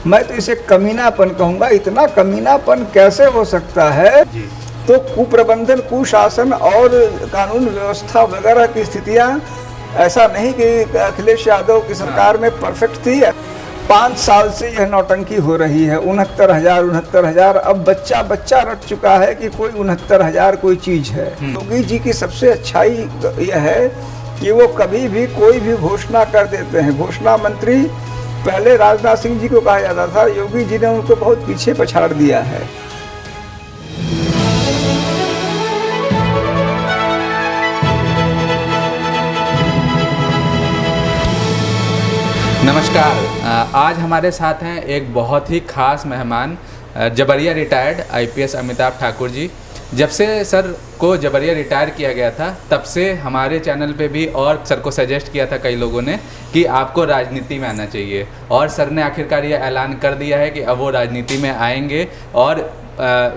मैं तो इसे कमीनापन कहूँगा। इतना कमीनापन कैसे हो सकता है? तो कुप्रबंधन, कुशासन और कानून व्यवस्था वगैरह की स्थितियाँ, ऐसा नहीं कि अखिलेश यादव की सरकार में परफेक्ट थी। 5 साल से यह नौटंकी हो रही है। 69,000 अब बच्चा बच्चा रट चुका है कि कोई 69,000 कोई चीज़ है। योगी जी की सबसे अच्छाई यह है कि वो कभी भी कोई भी घोषणा कर देते हैं। घोषणा मंत्री पहले राजनाथ सिंह जी को कहा जाता था, योगी जी ने उनको बहुत पीछे पछाड़ दिया है। नमस्कार, आज हमारे साथ हैं एक बहुत ही खास मेहमान, जबरिया रिटायर्ड आईपीएस अमिताभ ठाकुर जी। जब से सर को जबरिया रिटायर किया गया था, तब से हमारे चैनल पे भी और सर को सजेस्ट किया था कई लोगों ने कि आपको राजनीति में आना चाहिए, और सर ने आखिरकार ये ऐलान कर दिया है कि अब वो राजनीति में आएंगे और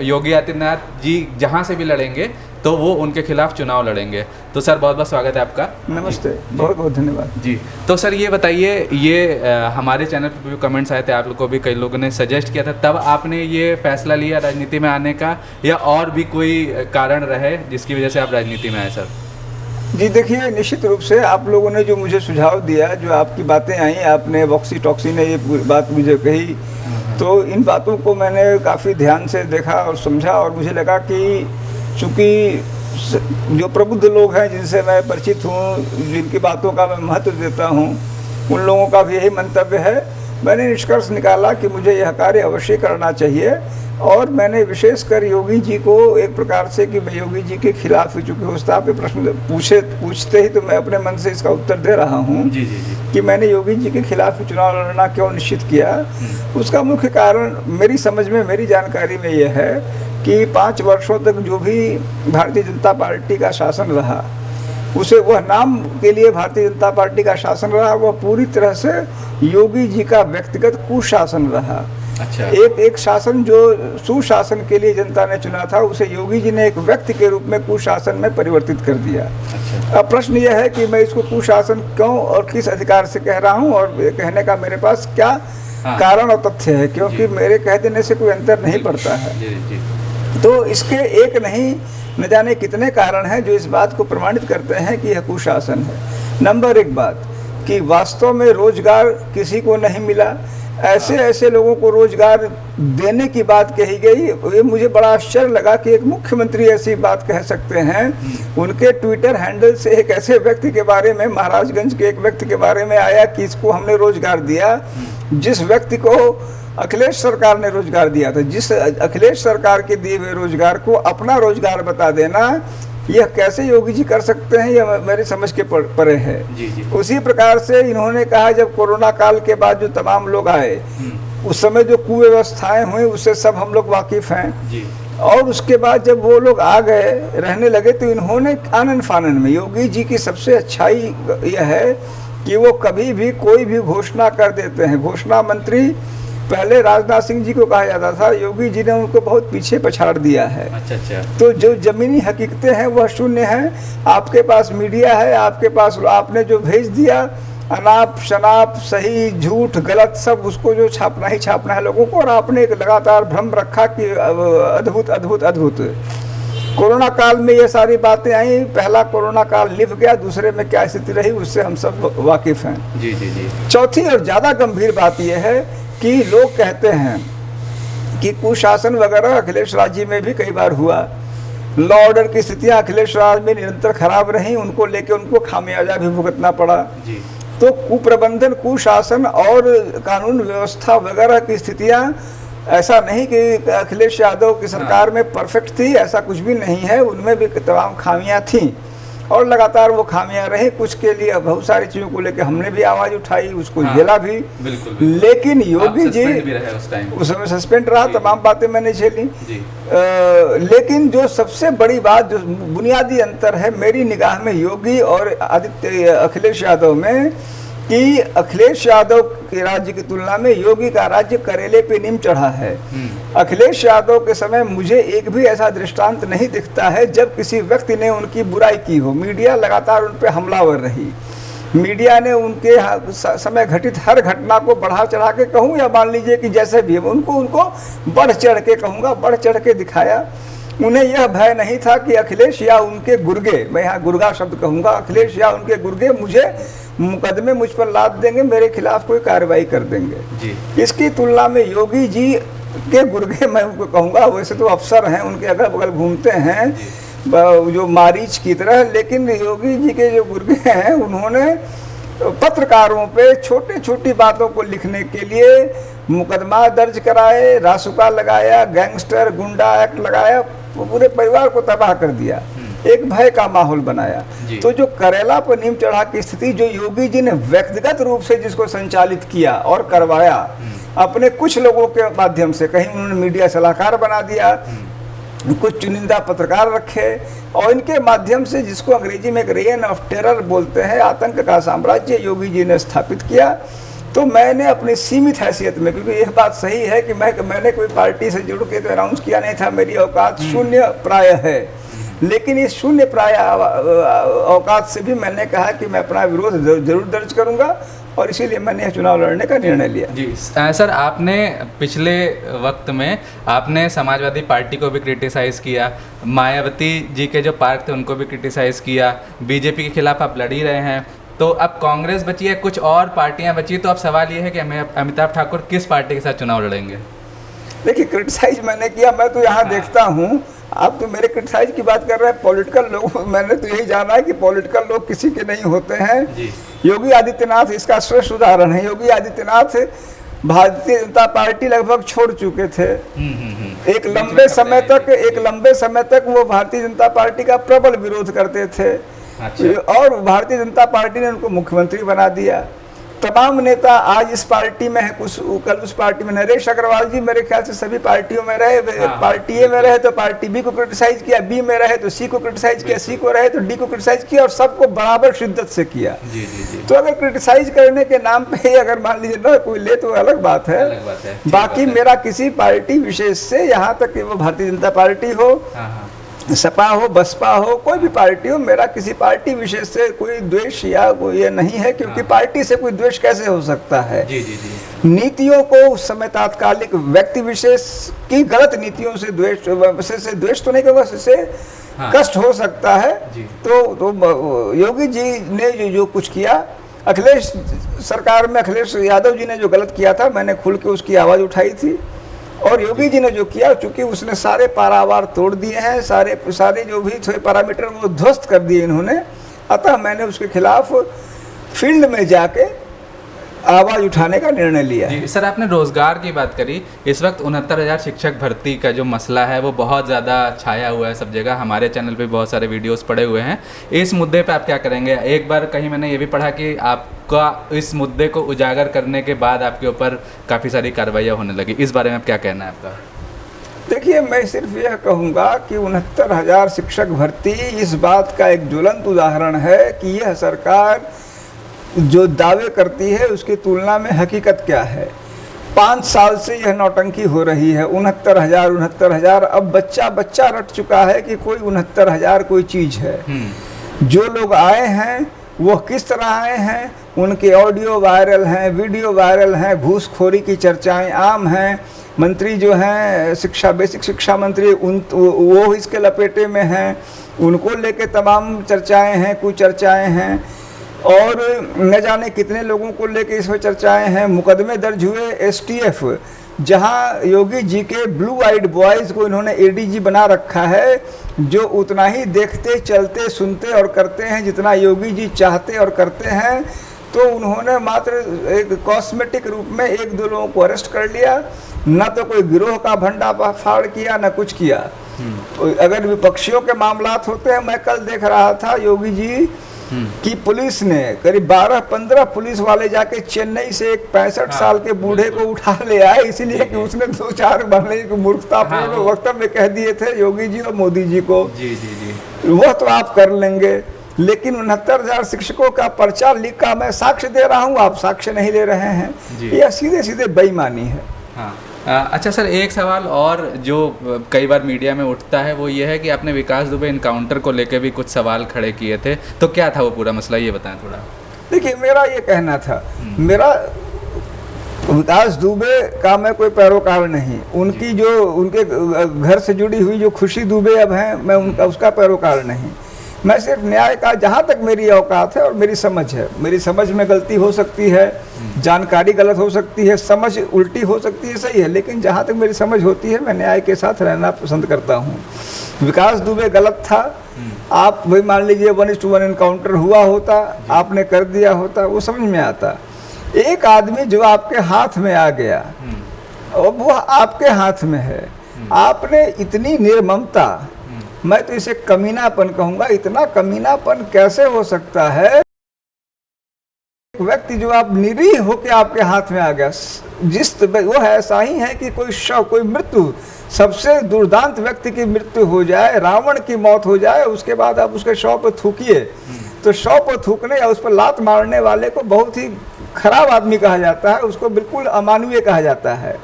योगी आदित्यनाथ जी जहाँ से भी लड़ेंगे तो वो उनके खिलाफ चुनाव लड़ेंगे। तो सर बहुत बहुत स्वागत है आपका। नमस्ते, बहुत बहुत धन्यवाद जी। तो सर ये बताइए, ये हमारे चैनल पर भी कमेंट्स आए थे, आप लोग को भी कई लोगों ने सजेस्ट किया था, तब आपने ये फैसला लिया राजनीति में आने का, या और भी कोई कारण रहे जिसकी वजह से आप राजनीति में आए सर? जी देखिए, निश्चित रूप से आप लोगों ने जो मुझे सुझाव दिया, जो आपकी बातें आई, आपने वॉक्सी टॉक्सी ने ये बात मुझे कही, तो इन बातों को मैंने काफ़ी ध्यान से देखा और समझा, और मुझे लगा कि चूँकि जो प्रबुद्ध लोग हैं जिनसे मैं परिचित हूँ, जिनकी बातों का मैं महत्व देता हूँ, उन लोगों का भी यही मंतव्य है। मैंने निष्कर्ष निकाला कि मुझे यह कार्य अवश्य करना चाहिए, और मैंने विशेषकर योगी जी को एक प्रकार से कि मैं योगी जी के खिलाफ ही, चूँकि होता पे प्रश्न पूछते ही तो मैं अपने मन से इसका उत्तर दे रहा हूँ कि मैंने योगी जी के खिलाफ ही चुनाव लड़ना क्यों निश्चित किया। उसका मुख्य कारण मेरी समझ में, मेरी जानकारी में यह है कि 5 वर्षों तक जो भी भारतीय जनता पार्टी का शासन रहा, उसे वह नाम के लिए भारतीय जनता पार्टी का शासन रहा, वह पूरी तरह से योगी जी का व्यक्तिगत कुशासन रहा। अच्छा। एक शासन जो सुशासन के लिए जनता ने चुना था, उसे योगी जी ने एक व्यक्ति के रूप में कुशासन में परिवर्तित कर दिया। अच्छा। अब प्रश्न यह है कि मैं इसको कुशासन क्यों और किस अधिकार से कह रहा हूँ, और कहने का मेरे पास क्या कारण और तथ्य है, क्योंकि मेरे कह देने से कोई अंतर नहीं पड़ता है। तो इसके एक नहीं न जाने कितने कारण हैं जो इस बात को प्रमाणित करते हैं कि यह कुशासन है। नंबर 1 बात कि वास्तव में रोजगार किसी को नहीं मिला, ऐसे लोगों को रोजगार देने की बात कही गई। ये मुझे बड़ा आश्चर्य लगा कि एक मुख्यमंत्री ऐसी बात कह सकते हैं। उनके ट्विटर हैंडल से एक ऐसे व्यक्ति के बारे में, महाराजगंज के एक व्यक्ति के बारे में आया कि इसको हमने रोजगार दिया, जिस व्यक्ति को अखिलेश सरकार ने रोजगार दिया था। जिस अखिलेश सरकार के दिए हुए रोजगार को अपना रोजगार बता देना, यह कैसे योगी जी कर सकते हैं, यह मेरी समझ के परे है। जी। उसी प्रकार से इन्होंने कहा, जब कोरोना काल के बाद जो तमाम लोग आए, उस समय जो कुव्यवस्थाएं हुई उससे सब हम लोग वाकिफ हैं जी। और उसके बाद जब वो लोग आ गए, रहने लगे, तो इन्होंने आनन फानन में, योगी जी की सबसे अच्छाई यह है कि वो कभी भी कोई भी घोषणा कर देते हैं। घोषणा मंत्री पहले राजनाथ सिंह जी को कहा जाता था, योगी जी ने उनको बहुत पीछे पछाड़ दिया है। अच्छा। तो जो जमीनी हकीकतें हैं वह शून्य हैं। आपके पास मीडिया है, आपके पास आपने जो भेज दिया, अनाप शनाप, सही झूठ गलत, सब उसको जो छापना ही छापना है लोगों को, और आपने एक लगातार भ्रम रखा कि अद्भुत अद्भुत अद्भुत। कोरोना काल में ये सारी बातें आई, पहला कोरोना काल लिप गया, दूसरे में क्या स्थिति रही उससे हम सब वाकिफ हैं। जी। चौथी और ज़्यादा गंभीर बात यह है कि लोग कहते हैं कि कुशासन वगैरह अखिलेश राज जी में भी कई बार हुआ। लॉ ऑर्डर की स्थितियां अखिलेश राज में निरंतर खराब रहीं, उनको लेके उनको खामियाजा भी भुगतना पड़ा। जी। तो कुप्रबंधन, कुशासन और कानून व्यवस्था वगैरह की स्थितियां, ऐसा नहीं कि अखिलेश यादव की सरकार में परफेक्ट थी, ऐसा कुछ भी नहीं है। उनमें भी तमाम खामियां थीं और लगातार वो खामियां रही। कुछ के लिए बहुत सारी चीज़ों को लेकर हमने भी आवाज़ उठाई, उसको झेला भी। बिल्कुल। लेकिन योगी जी उस समय सस्पेंड रहा, तमाम बातें मैंने झेली। लेकिन जो सबसे बड़ी बात, जो बुनियादी अंतर है मेरी निगाह में योगी और अखिलेश यादव में, कि अखिलेश यादव के राज्य की तुलना में योगी का राज्य करेले पे नीम चढ़ा है। अखिलेश यादव के समय मुझे एक भी ऐसा दृष्टांत नहीं दिखता है जब किसी व्यक्ति ने उनकी बुराई की हो। मीडिया लगातार उन पर हमलावर रही। मीडिया ने उनके समय घटित हर घटना को बढ़ा चढ़ा के कहूँ या मान लीजिए कि जैसे भी उनको बढ़ चढ़ के कहूँगा, बढ़ चढ़ के दिखाया। उन्हें यह भय नहीं था कि अखिलेश या उनके गुर्गे, मैं यहाँ गुर्गा शब्द कहूँगा, अखिलेश या उनके गुर्गे मुझे मुकदमे मुझ पर लाद देंगे, मेरे खिलाफ कोई कार्रवाई कर देंगे जी। इसकी तुलना में योगी जी के गुर्गे मैं उनको कहूँगा, वैसे तो अफसर हैं, उनके अगल बगल घूमते हैं जो मारीच की तरह, लेकिन योगी जी के जो गुर्गे हैं उन्होंने पत्रकारों पे छोटी छोटी बातों को लिखने के लिए मुकदमा दर्ज कराए, रासुका लगाया, गैंगस्टर गुंडा एक्ट लगाया, पूरे परिवार को तबाह कर दिया, एक भय का माहौल बनाया। तो जो करेला पर नीम चढ़ा की स्थिति जो योगी जी ने व्यक्तिगत रूप से जिसको संचालित किया और करवाया अपने कुछ लोगों के माध्यम से, कहीं उन्होंने मीडिया सलाहकार बना दिया, कुछ चुनिंदा पत्रकार रखे और इनके माध्यम से जिसको अंग्रेजी में एक रेन ऑफ टेरर बोलते हैं, आतंक का साम्राज्य योगी जी ने स्थापित किया। तो मैंने अपनी सीमित हैसियत में, क्योंकि यह बात सही है कि मैंने कोई पार्टी से जुड़ के तो अनाउंस किया नहीं था, मेरी औकात शून्य प्राय है, लेकिन इस शून्य प्राय औकात से भी मैंने कहा कि मैं अपना विरोध जरूर दर्ज करूंगा और इसीलिए मैंने चुनाव लड़ने का निर्णय लिया। जी सर, आपने पिछले वक्त में आपने समाजवादी पार्टी को भी क्रिटिसाइज़ किया, मायावती जी के जो पार्क थे उनको भी क्रिटिसाइज़ किया, बीजेपी के खिलाफ आप लड़ ही रहे हैं, तो अब कांग्रेस बची है, कुछ और पार्टियां बची, तो अब सवाल ये है कि अमिताभ ठाकुर किस पार्टी के साथ चुनाव लड़ेंगे? देखिए, क्रिटिसाइज मैंने किया, मैं तो यहाँ देखता हूँ, आप तो मेरे क्रिटिसाइज की बात कर रहे हैं, पॉलिटिकल लोग, मैंने तो यही जाना है कि पॉलिटिकल लोग किसी के नहीं होते हैं। योगी आदित्यनाथ इसका श्रेष्ठ उदाहरण है। योगी आदित्यनाथ भारतीय जनता पार्टी लगभग छोड़ चुके थे, एक लंबे समय तक वो भारतीय जनता पार्टी का प्रबल विरोध करते थे। अच्छा। और भारतीय जनता पार्टी ने उनको मुख्यमंत्री बना दिया। तमाम नेता आज इस पार्टी में है, कुछ कल उस पार्टी में। नरेश अग्रवाल जी मेरे ख्याल से सभी पार्टियों में रहे, पार्टी ए में रहे तो पार्टी बी को क्रिटिसाइज किया, बी में रहे तो सी को क्रिटिसाइज किया, सी को रहे तो डी को क्रिटिसाइज किया और सबको बराबर शिद्दत से किया। जी। तो अगर क्रिटिसाइज करने के नाम पे ही अगर मान लीजिए ना कोई ले तो अलग बात है, बाकी मेरा किसी पार्टी विशेष से, यहाँ तक कि वो भारतीय जनता पार्टी हो, सपा हो, बसपा हो, कोई भी पार्टी हो, मेरा किसी पार्टी विशेष से कोई द्वेष या कोई ये नहीं है, क्योंकि पार्टी से कोई द्वेष कैसे हो सकता है। जी। नीतियों को उस समय तात्कालिक व्यक्ति विशेष की गलत नीतियों से द्वेष तो नहीं कहूँगा, इससे कष्ट हो सकता है। तो योगी जी ने जो कुछ किया, अखिलेश सरकार में अखिलेश यादव जी ने जो गलत किया था, मैंने खुल के उसकी आवाज़ उठाई थी। और योगी जी ने जो किया, चूंकि उसने सारे पारावार तोड़ दिए हैं, सारे जो भी थे पैरामीटर वो ध्वस्त कर दिए इन्होंने, अतः मैंने उसके खिलाफ फील्ड में जाके आवाज़ उठाने का निर्णय लिया। जी सर, आपने रोज़गार की बात करी। इस वक्त 69,000 शिक्षक भर्ती का जो मसला है वो बहुत ज़्यादा छाया हुआ है सब जगह, हमारे चैनल पे बहुत सारे वीडियोस पड़े हुए हैं। इस मुद्दे पे आप क्या करेंगे? एक बार कहीं मैंने ये भी पढ़ा कि आपका इस मुद्दे को उजागर करने के बाद आपके ऊपर काफ़ी सारी कार्रवाइयाँ होने लगी, इस बारे में आप क्या कहना है आपका? देखिए, मैं सिर्फ यह कहूँगा कि 69,000 शिक्षक भर्ती इस बात का एक ज्वलंत उदाहरण है कि यह सरकार जो दावे करती है उसकी तुलना में हकीकत क्या है। 5 साल से यह नौटंकी हो रही है। 69,000 अब बच्चा रट चुका है कि कोई 69,000 कोई चीज़ है। जो लोग आए हैं वो किस तरह आए हैं, उनके ऑडियो वायरल हैं, वीडियो वायरल हैं, घूसखोरी की चर्चाएं आम हैं। मंत्री जो हैं बेसिक शिक्षा मंत्री, वो इसके लपेटे में हैं, उनको लेके तमाम चर्चाएं हैं, कुछ चर्चाएं हैं, और न जाने कितने लोगों को लेके इसमें चर्चाएं हैं। मुकदमे दर्ज हुए एसटीएफ, जहां योगी जी के ब्लू आइड बॉयज़ को इन्होंने एडीजी बना रखा है, जो उतना ही देखते, चलते, सुनते और करते हैं जितना योगी जी चाहते और करते हैं। तो उन्होंने मात्र एक कॉस्मेटिक रूप में 1-2 लोगों को अरेस्ट कर लिया, न तो कोई गिरोह का भंडाफाड़ किया, न कुछ किया। अगर विपक्षियों के मामलात होते हैं, मैं कल देख रहा था योगी जी कि पुलिस ने करीब 12-15 पुलिस वाले जाके चेन्नई से एक 65 साल के बूढ़े को उठा ले आए, इसीलिए कि उसने 2-4 महीने की मूर्खतापूर्ण वक्तव्य कह दिए थे योगी जी और मोदी जी को। जी। वह तो आप कर लेंगे, लेकिन 69,000 शिक्षकों का पर्चा लीक का मैं साक्ष्य दे रहा हूँ, आप साक्ष्य नहीं ले रहे हैं, यह सीधे बेईमानी है। अच्छा सर, एक सवाल और जो कई बार मीडिया में उठता है वो ये है कि आपने विकास दुबे इनकाउंटर को लेकर भी कुछ सवाल खड़े किए थे, तो क्या था वो पूरा मसला, ये बताएं थोड़ा। देखिए मेरा ये कहना था, मेरा विकास दुबे का मैं कोई पैरोकार नहीं, उनकी जो उनके घर से जुड़ी हुई जो खुशी दुबे अब हैं, मैं उनका उसका पैरोकार नहीं। मैं सिर्फ न्याय का, जहाँ तक मेरी औकात है और मेरी समझ है, मेरी समझ में गलती हो सकती है, जानकारी गलत हो सकती है, समझ उल्टी हो सकती है, सही है, लेकिन जहाँ तक मेरी समझ होती है मैं न्याय के साथ रहना पसंद करता हूँ। विकास दुबे गलत था, आप वही मान लीजिए 1:1 एनकाउंटर हुआ होता, आपने कर दिया होता, वो समझ में आता। एक आदमी जो आपके हाथ में आ गया और वो आपके हाथ में है, आपने इतनी निर्ममता, मैं तो इसे कमीनापन कहूंगा, इतना कमीनापन कैसे हो सकता है? एक व्यक्ति जो आप निरीह होके आपके हाथ में आ गया, जिस वो है ऐसा ही है कि कोई शव, कोई मृत्यु, सबसे दुर्दांत व्यक्ति की मृत्यु हो जाए, रावण की मौत हो जाए, उसके बाद आप उसके शव पर थूकिए, तो शव पर थूकने या उस पर लात मारने वाले को बहुत ही खराब आदमी कहा जाता है, उसको बिल्कुल अमानवीय कहा जाता है।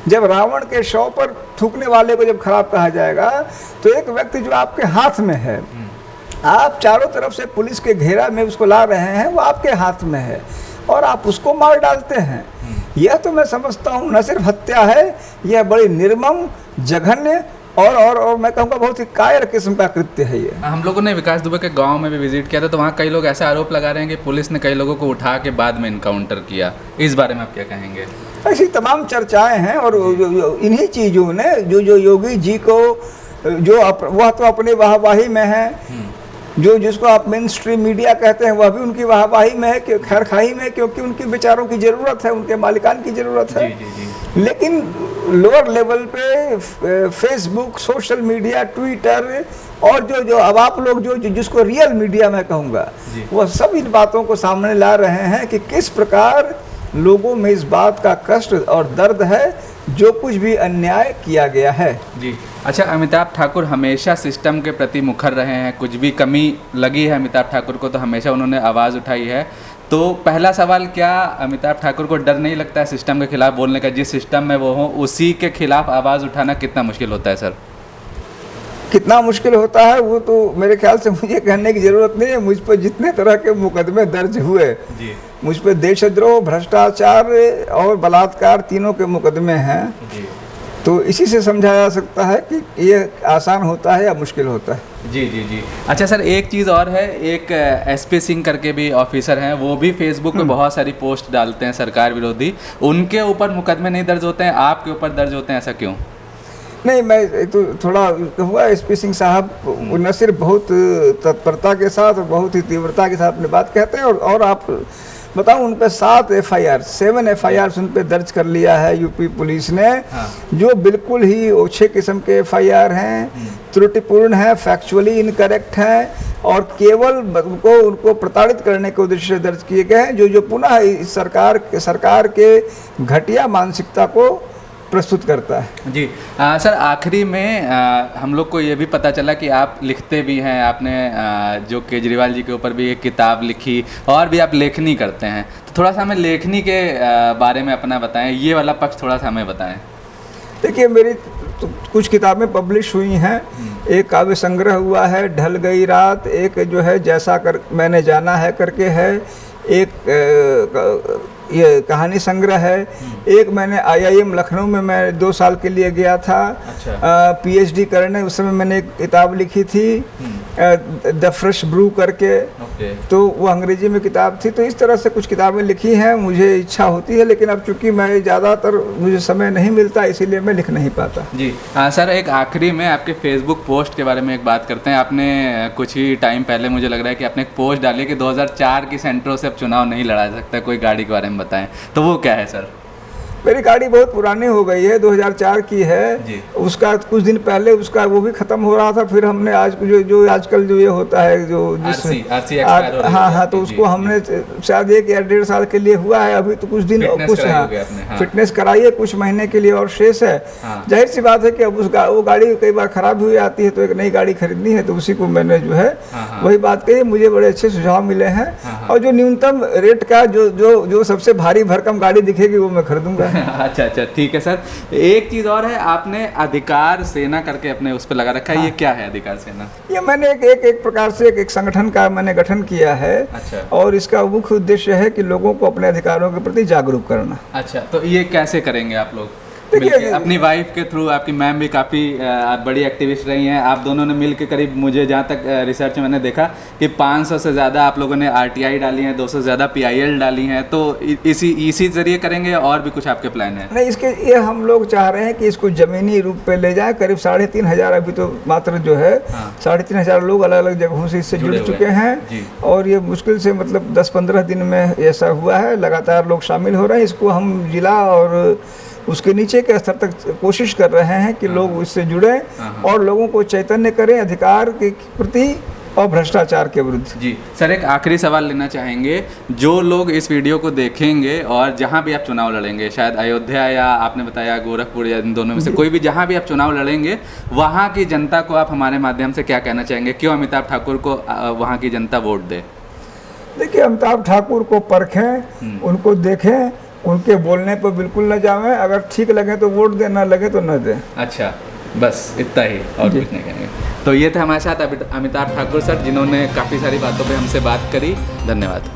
जब रावण के शव पर थूकने वाले को जब खराब कहा जाएगा, तो एक व्यक्ति जो आपके हाथ में है, आप चारों तरफ से पुलिस के घेरा में उसको ला रहे हैं, वो आपके हाथ में है और आप उसको मार डालते हैं। यह तो मैं समझता हूँ न सिर्फ हत्या है, यह बड़ी निर्मम, जघन्य और मैं कहूँगा बहुत ही कायर किस्म का कृत्य है ये। हम लोगों ने विकास दुबे के गांव में भी विजिट किया था, तो वहाँ कई लोग ऐसा आरोप लगा रहे हैं कि पुलिस ने कई लोगों को उठा के बाद में इनकाउंटर किया। इस बारे में आप क्या कहेंगे? ऐसी तमाम चर्चाएं हैं और इन्हीं चीज़ों ने जो योगी जी को वह तो अपनी वाहवाही में है, जो जिसको आप मेन स्ट्रीम मीडिया कहते हैं वह भी उनकी वाहवाही में है, कि खैर खाई में, क्योंकि उनके विचारों की ज़रूरत है, उनके मालिकान की ज़रूरत है। जी। लेकिन लोअर लेवल पे फेसबुक, सोशल मीडिया, ट्विटर और जो अब आप लोग जो जिसको रियल मीडिया मैं कहूँगा, वह सब इन बातों को सामने ला रहे हैं कि किस प्रकार लोगों में इस बात का कष्ट और दर्द है जो कुछ भी अन्याय किया गया है। जी। अच्छा, अमिताभ ठाकुर हमेशा सिस्टम के प्रति मुखर रहे हैं, कुछ भी कमी लगी है अमिताभ ठाकुर को तो हमेशा उन्होंने आवाज़ उठाई है। तो पहला सवाल, क्या अमिताभ ठाकुर को डर नहीं लगता है सिस्टम के खिलाफ बोलने का? जिस सिस्टम में वो हो उसी के खिलाफ आवाज़ उठाना कितना मुश्किल होता है सर? कितना मुश्किल होता है वो तो मेरे ख्याल से मुझे कहने की ज़रूरत नहीं है। मुझ पर जितने तरह के मुकदमे दर्ज हुए, मुझ पर देशद्रोह, भ्रष्टाचार और बलात्कार तीनों के मुकदमे हैं, तो इसी से समझा जा सकता है कि ये आसान होता है या मुश्किल होता है। जी। अच्छा सर, एक चीज़ और है, एक एसपी सिंह करके भी ऑफिसर हैं, वो भी फेसबुक पे बहुत सारी पोस्ट डालते हैं सरकार विरोधी, उनके ऊपर मुकदमे नहीं दर्ज होते हैं, आपके ऊपर दर्ज होते हैं, ऐसा क्यों? नहीं, मैं तो थोड़ा कहूँगा, एसपी सिंह साहब न सिर्फ बहुत तत्परता के साथ और बहुत ही तीव्रता के साथ अपनी बात कहते हैं, और आप बताऊं, उन पर 7 FIR उन पर दर्ज कर लिया है यूपी पुलिस ने। हाँ। जो बिल्कुल ही ओछे किस्म के FIR हैं, त्रुटिपूर्ण हैं, फैक्चुअली इनकरेक्ट हैं और केवल उनको प्रताड़ित करने के उद्देश्य से दर्ज किए गए हैं, जो पुनः इस सरकार के घटिया मानसिकता को प्रस्तुत करता है। जी। सर, आखिरी में हम लोग को ये भी पता चला कि आप लिखते भी हैं, आपने जो केजरीवाल जी के ऊपर भी एक किताब लिखी और भी आप लेखनी करते हैं, तो थोड़ा सा हमें लेखनी के बारे में अपना बताएं, ये वाला पक्ष थोड़ा सा हमें बताएं। देखिए, मेरी तो कुछ किताबें पब्लिश हुई हैं। एक काव्य संग्रह हुआ है, ढल गई रात, एक जो है जैसा कर मैंने जाना है करके है, एक ये कहानी संग्रह है, एक मैंने IIM लखनऊ में मैं 2 साल के लिए गया था। अच्छा। PhD करने, उस समय मैंने एक किताब लिखी थी द फ्रेश ब्रू करके। तो वो अंग्रेजी में किताब थी। तो इस तरह से कुछ किताबें लिखी हैं, मुझे इच्छा होती है, लेकिन अब चूंकि मैं ज़्यादातर मुझे समय नहीं मिलता, इसीलिए मैं लिख नहीं पाता। जी। सर, एक आखिरी में आपके फेसबुक पोस्ट के बारे में एक बात करते हैं। आपने कुछ ही टाइम पहले, मुझे लग रहा है कि आपने एक पोस्ट डाली कि 2004 की सेंट्रो से अब चुनाव नहीं लड़ा सकता कोई, गाड़ी के बारे में बताएं, तो वो क्या है सर? मेरी गाड़ी बहुत पुरानी हो गई है, 2004 की है। उसका कुछ दिन पहले उसका वो भी ख़त्म हो रहा था, फिर हमने आज जो आजकल जो ये होता है जो जिसमें हाँ, तो उसको हमने शायद 1 या 1.5 साल के लिए हुआ है, अभी तो कुछ दिन कुछ फिटनेस कराई है, कुछ महीने के लिए और शेष है। जाहिर सी बात है कि अब वो गाड़ी कई बार ख़राब हुई आती है, तो एक नई गाड़ी खरीदनी है, तो उसी को मैंने जो है वही बात कही। मुझे बड़े अच्छे सुझाव मिले हैं और जो न्यूनतम रेट का जो सबसे भारी भरकम गाड़ी दिखेगी वो मैं खरीदूंगा। अच्छा अच्छा, ठीक है सर। एक चीज़ और है, आपने अधिकार सेना करके अपने उस पर लगा रखा है, ये क्या है अधिकार सेना? ये मैंने एक प्रकार से एक संगठन का मैंने गठन किया है। अच्छा। और इसका मुख्य उद्देश्य है कि लोगों को अपने अधिकारों के प्रति जागरूक करना। अच्छा, तो ये कैसे करेंगे आप लोग? देखिए, मिलके, अपनी वाइफ के थ्रू, आपकी मैम भी काफ़ी बड़ी एक्टिविस्ट रही हैं, आप दोनों ने मिल के करीब, मुझे जहाँ तक रिसर्च मैंने देखा कि 500 से ज़्यादा आप लोगों ने RTI डाली हैं, 200 से ज़्यादा PIL डाली हैं, तो इसी ज़रिए करेंगे और भी कुछ आपके प्लान है? नहीं, इसके ये हम लोग चाह रहे हैं कि इसको ज़मीनी रूप पे ले जाए। करीब 3,500 अभी तो मात्र जो है 3,500 लोग अलग अलग जगहों से इससे जुड़ चुके हैं। और ये मुश्किल से मतलब 10-15 दिन में ऐसा हुआ है, लगातार लोग शामिल हो रहे हैं। इसको हम जिला और उसके नीचे के स्तर तक कोशिश कर रहे हैं कि लोग इससे जुड़ें और लोगों को चैतन्य करें अधिकार के प्रति और भ्रष्टाचार के विरुद्ध। जी सर, एक आखिरी सवाल लेना चाहेंगे। जो लोग इस वीडियो को देखेंगे और जहाँ भी आप चुनाव लड़ेंगे, शायद अयोध्या या आपने बताया गोरखपुर या इन दोनों में से कोई भी, जहाँ भी आप चुनाव लड़ेंगे, वहाँ की जनता को आप हमारे माध्यम से क्या कहना चाहेंगे? क्यों अमिताभ ठाकुर को वहाँ की जनता वोट दे? देखिए, अमिताभ ठाकुर को परखें, उनको देखें, उनके बोलने पर बिल्कुल न जाएं। अगर ठीक लगे तो वोट दें, ना लगे तो न दें। अच्छा, बस इतना ही, और कुछ नहीं कहेंगे। तो ये थे हमारे साथ अमिताभ ठाकुर सर, जिन्होंने काफ़ी सारी बातों पे हमसे बात करी। धन्यवाद।